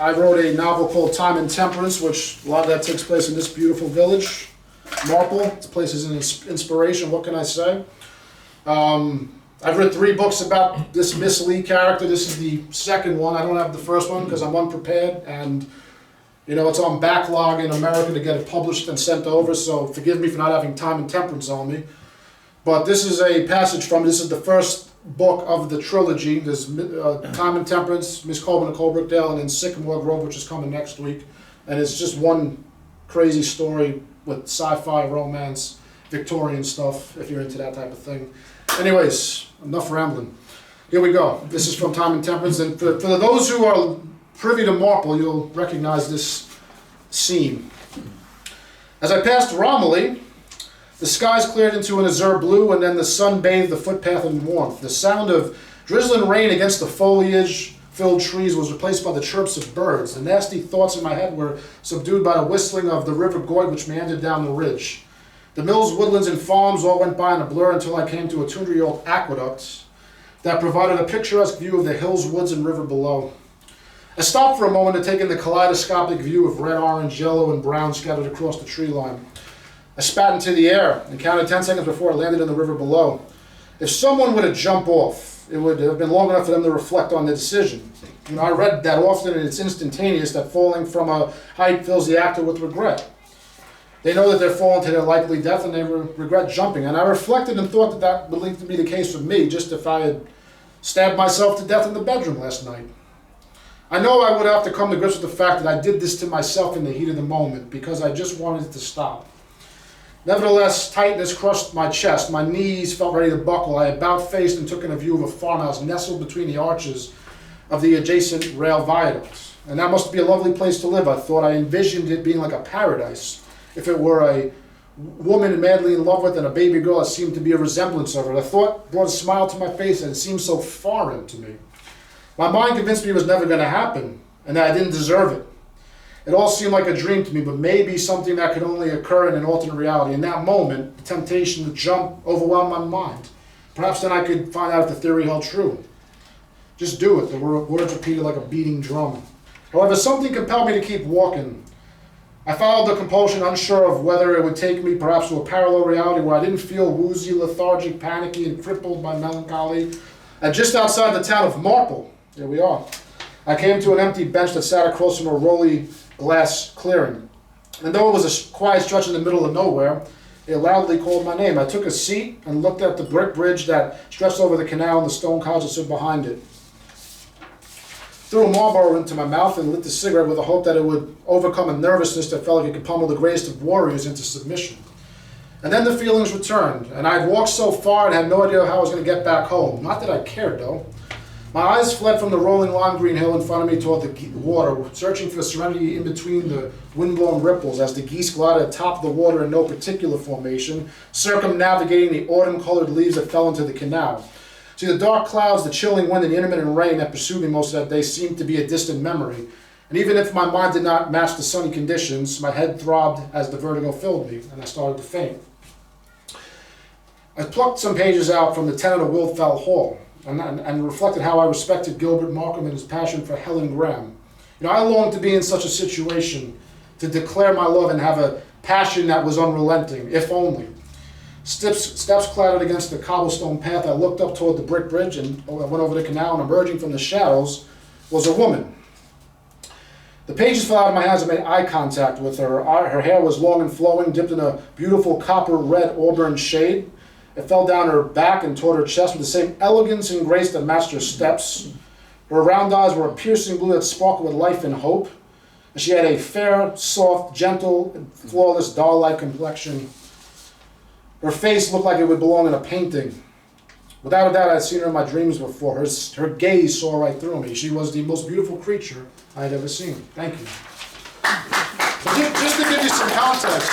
I wrote a novel called Time and Temperance, which a lot of that takes place in this beautiful village, Marple. This place is an inspiration, what can I say? I've read 3 books about this Miss Lee character. This is the second one. I don't have the first one because I'm unprepared, and you know, it's on backlog in America to get it published and sent over, so forgive me for not having Time and Temperance on me. But this is a passage from, this is the first book of the trilogy. There's Time and Temperance, Miss Colburn and Colebrookdale, and then Sycamore Grove, which is coming next week. And it's just one crazy story with sci-fi, romance, Victorian stuff, if you're into that type of thing. Anyways, enough rambling. Here we go. This is from Time and Temperance. And for those who are privy to Marple, you'll recognize this scene. As I passed Romilly, the skies cleared into an azure blue, and then the sun bathed the footpath in warmth. The sound of drizzling rain against the foliage-filled trees was replaced by the chirps of birds. The nasty thoughts in my head were subdued by the whistling of the River Goyt, which meandered down the ridge. The mills, woodlands, and farms all went by in a blur until I came to a 200-year-old aqueduct that provided a picturesque view of the hills, woods, and river below. I stopped for a moment to take in the kaleidoscopic view of red, orange, yellow, and brown scattered across the tree line. I spat into the air and counted 10 seconds before I landed in the river below. If someone were to jump off, it would have been long enough for them to reflect on the decision. You know, I read that often, and it's instantaneous that falling from a height fills the actor with regret. They know that they're falling to their likely death, and they regret jumping. And I reflected and thought that that would be the case for me, just if I had stabbed myself to death in the bedroom last night. I know I would have to come to grips with the fact that I did this to myself in the heat of the moment, because I just wanted it to stop. Nevertheless, tightness crushed my chest. My knees felt ready to buckle. I about-faced and took in a view of a farmhouse nestled between the arches of the adjacent rail viaduct. And that must be a lovely place to live, I thought. I envisioned it being like a paradise. If it were a woman madly in love with and a baby girl, it seemed to be a resemblance of her. The thought brought a smile to my face, and it seemed so foreign to me. My mind convinced me it was never going to happen, and that I didn't deserve it. It all seemed like a dream to me, but maybe something that could only occur in an alternate reality. In that moment, the temptation to jump overwhelmed my mind. Perhaps then I could find out if the theory held true. Just do it, the words repeated like a beating drum. However, something compelled me to keep walking. I followed the compulsion, unsure of whether it would take me perhaps to a parallel reality where I didn't feel woozy, lethargic, panicky, and crippled by melancholy. And just outside the town of Marple, there we are, I came to an empty bench that sat across from a rolly glass clearing. And though it was a quiet stretch in the middle of nowhere, it loudly called my name. I took a seat and looked at the brick bridge that stretched over the canal and the stone cottage that stood behind it. Threw a Marlboro into my mouth and lit the cigarette with the hope that it would overcome a nervousness that felt like it could pummel the greatest of warriors into submission. And then the feelings returned, and I'd walked so far and had no idea how I was going to get back home. Not that I cared, though. My eyes fled from the rolling lime green hill in front of me toward the water, searching for the serenity in between the windblown ripples as the geese glided atop the water in no particular formation, circumnavigating the autumn-colored leaves that fell into the canal. See, the dark clouds, the chilling wind, and the intermittent rain that pursued me most of that day seemed to be a distant memory. And even if my mind did not match the sunny conditions, my head throbbed as the vertigo filled me, and I started to faint. I plucked some pages out from the Tenet of Wildfowl Hall, and reflected how I respected Gilbert Markham and his passion for Helen Graham. You know, I longed to be in such a situation, to declare my love and have a passion that was unrelenting, if only. Steps clattered against the cobblestone path. I looked up toward the brick bridge and I went over the canal, and emerging from the shadows was a woman. The pages fell out of my hands and made eye contact with her. Her hair was long and flowing, dipped in a beautiful copper-red auburn shade. It fell down her back and toward her chest with the same elegance and grace that matched her steps. Her round eyes were a piercing blue that sparkled with life and hope. And she had a fair, soft, gentle, and flawless, doll-like complexion. Her face looked like it would belong in a painting. Without a doubt, I had seen her in my dreams before. Her gaze saw right through me. She was the most beautiful creature I had ever seen. Thank you. Just to give you some context,